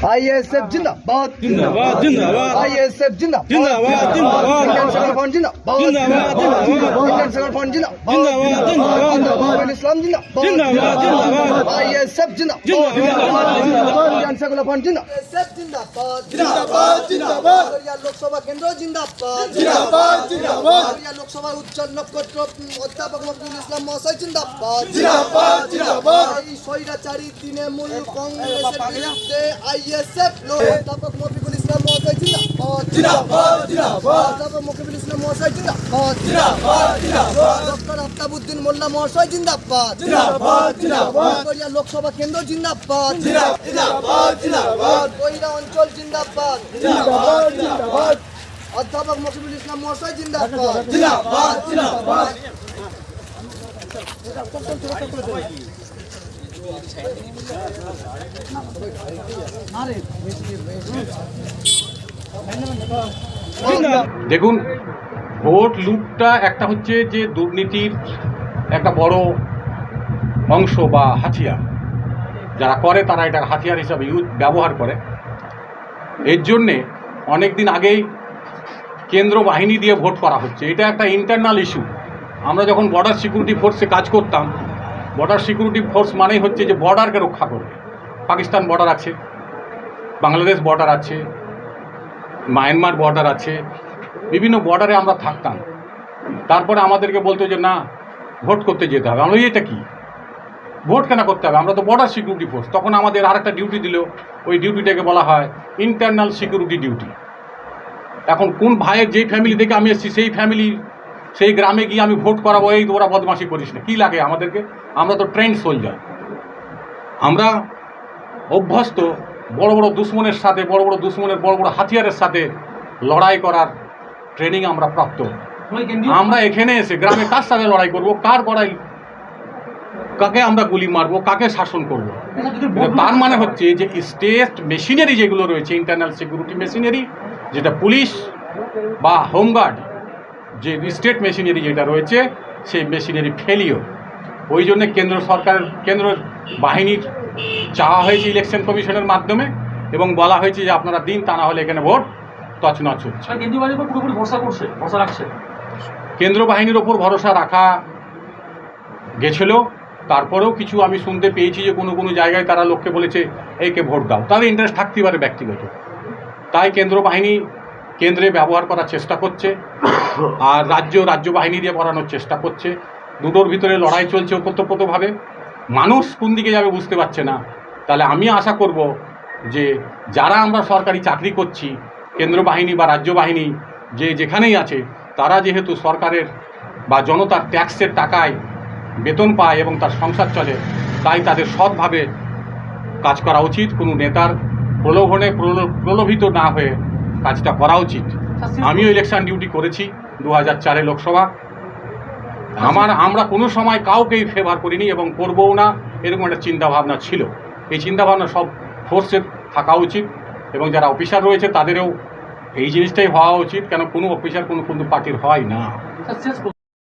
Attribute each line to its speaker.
Speaker 1: ISF जिंदाबाद जिंदाबाद जिंदाबाद आईएसएफ जिंदाबाद जिंदाबाद जिंदाबाद इंडियन सेक्युलर फ्रंट जिंदाबाद जिंदाबाद जिंदाबाद इंडियन सेक्युलर फ्रंट जिंदाबाद जिंदाबाद जिंदाबाद इस्लाम जिंदाबाद जिंदाबाद जिंदाबाद आईएसएफ जिंदाबाद जिंदाबाद इंडियन सेक्युलर फ्रंट जिंदाबाद जिंदाबाद जिंदाबाद या लोकसभा केंद्र जिंदाबाद जिंदाबाद जिंदाबाद या लोकसभा उच्च नक्षत्र अध्यापक मफिजुल इस्लाम মহাশয় जिंदाबाद जिंदाबाद जिंदाबाद এই স্বৈরাচারী তৃণমূল কংগ্রেসের বিরুদ্ধে আইএসএফ অধ্যাপক মফিজুল ইসলাম মহাশয় জিন্দাবাদ জিন্দাবাদ জিন্দাবাদ অধ্যাপক মফিজুল ইসলাম মহাশয় জিন্দাবাদ জিন্দাবাদ জিন্দাবাদ ডক্টর আফতাবউদ্দিন মোল্লা মহাশয় জিন্দাবাদ জিন্দাবাদ জিন্দাবাদ কোরিয়া লোকসভা কেন্দ্র জিন্দাবাদ জিন্দাবাদ জিন্দাবাদ কোইরা অঞ্চল জিন্দাবাদ জিন্দাবাদ জিন্দাবাদ অধ্যাপক মফিজুল ইসলাম মহাশয় জিন্দাবাদ জিন্দাবাদ জিন্দাবাদ
Speaker 2: দেখুন, ভোট লুটটা একটা হচ্ছে যে দুর্নীতির একটা বড় অংশ বা হাতিয়ার। যারা করে তারা এটা হাতিয়ার হিসাবে ব্যবহার করে। এর জন্যে অনেক দিন আগেই কেন্দ্র বাহিনী দিয়ে ভোট করা হচ্ছে। এটা একটা ইন্টারনাল ইস্যু। আমরা যখন বর্ডার সিকিউরিটি ফোর্সে কাজ করতাম, বর্ডার সিকিউরিটি ফোর্স মানেই হচ্ছে যে বর্ডারকে রক্ষা করবে। পাকিস্তান বর্ডার আছে, বাংলাদেশ বর্ডার আছে, মায়ানমার বর্ডার আছে, বিভিন্ন বর্ডারে আমরা থাকতাম। তারপরে আমাদেরকে বলতো যে না, ভোট করতে যেতে হবে। আমরা এটা কি, ভোট কেন করতে হবে, আমরা তো বর্ডার সিকিউরিটি ফোর্স। তখন আমাদের আরেকটা ডিউটি দিল, ওই ডিউটিটাকে বলা হয় ইন্টারনাল সিকিউরিটি ডিউটি। এখন কোন ভাইয়ের যেই ফ্যামিলি থেকে আমি এসেছি সেই ফ্যামিলি সেই গ্রামে গিয়ে আমি ভোট করাবো, এই তোরা বদমাশি করিস না, কী লাগে আমাদেরকে? আমরা তো ট্রেন্ড সোলজার, আমরা অভ্যস্ত বড় বড় দুশ্মনের সাথে, বড় বড় দুশ্মনের বড় বড় হাতিয়ারের সাথে লড়াই করার ট্রেনিং আমরা প্রাপ্ত। আমরা এখানে এসে গ্রামে কার সাথে লড়াই করব, কার গড়াই, কাকে আমরা গুলি মারবো, কাকে শাসন করব। তার মানে হচ্ছে যে স্টেট মেশিনারি যেগুলো রয়েছে, ইন্টারনাল সিকিউরিটি মেশিনারি, যেটা পুলিশ বা হোমগার্ড, যে স্টেট মেশিনারি যেটা রয়েছে, সেই মেশিনারি ফেলিও। ওই জন্য কেন্দ্র সরকারের, কেন্দ্র বাহিনীর চাওয়া হয়েছে ইলেকশন কমিশনের মাধ্যমে এবং বলা হয়েছে যে আপনারা দিন, তা না হলে এখানে ভোট তছনছ হচ্ছে। কেন্দ্র বাহিনীর ওপর ভরসা রাখা গেছিল। তারপরেও কিছু আমি শুনতে পেয়েছি যে কোনো কোনো জায়গায় তারা লোককে বলেছে একে ভোট দাও। তাদের ইন্টারেস্ট থাকতেই পারে ব্যক্তিগত, তাই কেন্দ্র বাহিনী কেন্দ্রে ব্যবহার করার চেষ্টা করছে, আর রাজ্য বাহিনী দিয়ে করানোর চেষ্টা করছে। দুটোর ভিতরে লড়াই চলছে ওতপ্রোতভাবে। মানুষ কোন দিকে যাবে বুঝতে পারছে না। তাহলে আমি আশা করব যে যারা আমরা সরকারি চাকরি করছি, কেন্দ্র বাহিনী বা রাজ্য বাহিনী যে যেখানেই আছে, তারা যেহেতু সরকারের বা জনতার ট্যাক্সের টাকায় বেতন পায় এবং তার সংসার চলে, তাই তাদের সৎভাবে কাজ করা উচিত। কোনো নেতার প্রলোভনে প্রলোভিত না হয়ে কাজটা করা উচিত। আমিও ইলেকশন ডিউটি করেছি 2004 লোকসভা। আমরা কোনো সময় কাউকেই ফেভার করিনি এবং করবও না, এরকম একটা চিন্তাভাবনা ছিল। এই চিন্তাভাবনা সব ফোর্সের থাকা উচিত এবং যারা অফিসার রয়েছে তাদেরও এই জিনিসটাই হওয়া উচিত। কেন কোনো অফিসার কোনো পার্টির হয় না।